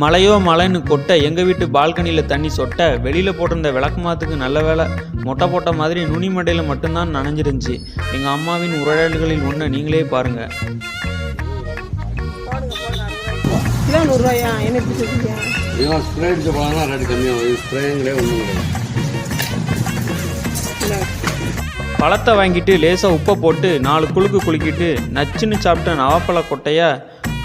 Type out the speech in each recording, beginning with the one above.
மழையோ மழைன்னு கொட்ட எங்கள் வீட்டு பால்கனியில் தண்ணி சொட்ட வெளியில் போட்டிருந்த விளக்குமாத்துக்கு நல்ல வேலை மொட்டை போட்ட மாதிரி நுனி மண்டையில் மட்டும்தான் நனைஞ்சிருந்துச்சு. எங்கள் அம்மாவின் உரையாடல்களில் ஒன்று நீங்களே பாருங்கள். பழத்தை வாங்கிட்டு லேசாக உப்பை போட்டு 4 குலுக்கு குலுக்கிட்டு நச்சுன்னு சாப்பிட்ட நவாப்பழ கொட்டையை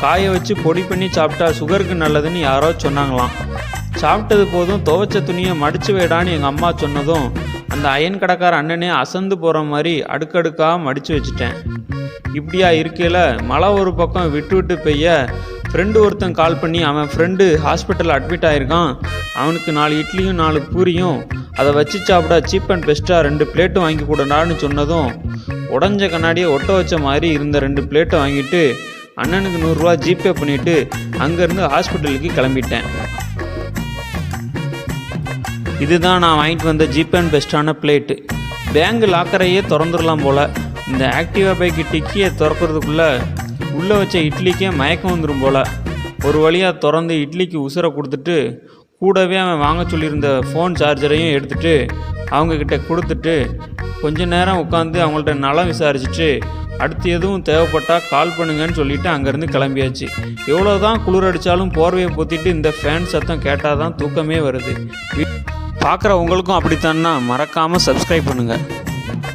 காய வச்சு பொடி பண்ணி சாப்பிட்டா சுகருக்கு நல்லதுன்னு யாரோ சொன்னாங்களாம். சாப்பிட்டது போதும் துவைச்ச துணியை மடித்து வைடான்னு எங்கள் அம்மா சொன்னதும் அந்த அயன் கடைக்கார அண்ணனே அசந்து போகிற மாதிரி அடுக்கடுக்காக மடித்து வச்சுட்டேன். இப்படியா இருக்கையில் மழை ஒரு பக்கம் விட்டு விட்டு பெய்ய ஃப்ரெண்டு ஒருத்தன் கால் பண்ணி அவன் ஃப்ரெண்டு ஹாஸ்பிட்டலில் அட்மிட் ஆகிருக்கான், அவனுக்கு 4 இட்லியும் 4 பூரியும் அதை வச்சு சாப்பிட சீப் அண்ட் பெஸ்ட்டாக 2 பிளேட்டும் வாங்கி கொடுடான்னு சொன்னதும் உடஞ்ச கண்ணாடியை ஒட்ட வச்ச மாதிரி இருந்த 2 பிளேட்டை வாங்கிட்டு அண்ணனுக்கு 100 ரூபா ஜிபே பண்ணிவிட்டு அங்கேருந்து ஹாஸ்பிட்டலுக்கு கிளம்பிட்டேன். இதுதான் நான் வாங்கிட்டு வந்த சீப் அண்ட் பெஸ்ட்டான பிளேட்டு. பேங்க் லாக்கரையே திறந்துடலாம் போல். இந்த ஆக்டிவா பைக்கு டிக்கியை திறக்கிறதுக்குள்ளே உள்ளே வச்ச இட்லிக்கே மயக்கம் வந்துடும் போல். ஒரு வழியாக திறந்து இட்லிக்கு உசுரை கொடுத்துட்டு கூடவே அவன் வாங்க சொல்லியிருந்த ஃபோன் சார்ஜரையும் எடுத்துகிட்டு அவங்கக்கிட்ட கொடுத்துட்டு கொஞ்ச நேரம் உட்காந்து அவங்கள்ட்ட நலம் விசாரிச்சுட்டு அடுத்து எதுவும் தேவைப்பட்டால் கால் பண்ணுங்கன்னு சொல்லிவிட்டு அங்கேருந்து கிளம்பியாச்சு. எவ்வளோ தான் குளிர் அடித்தாலும் போர்வையை பொத்திட்டு இந்த ஃபேன் சத்தம் கேட்டால் தான் தூக்கமே வருது. பார்க்குற உங்களுக்கும் அப்படித்தான்னா மறக்காமல் சப்ஸ்கிரைப் பண்ணுங்கள்.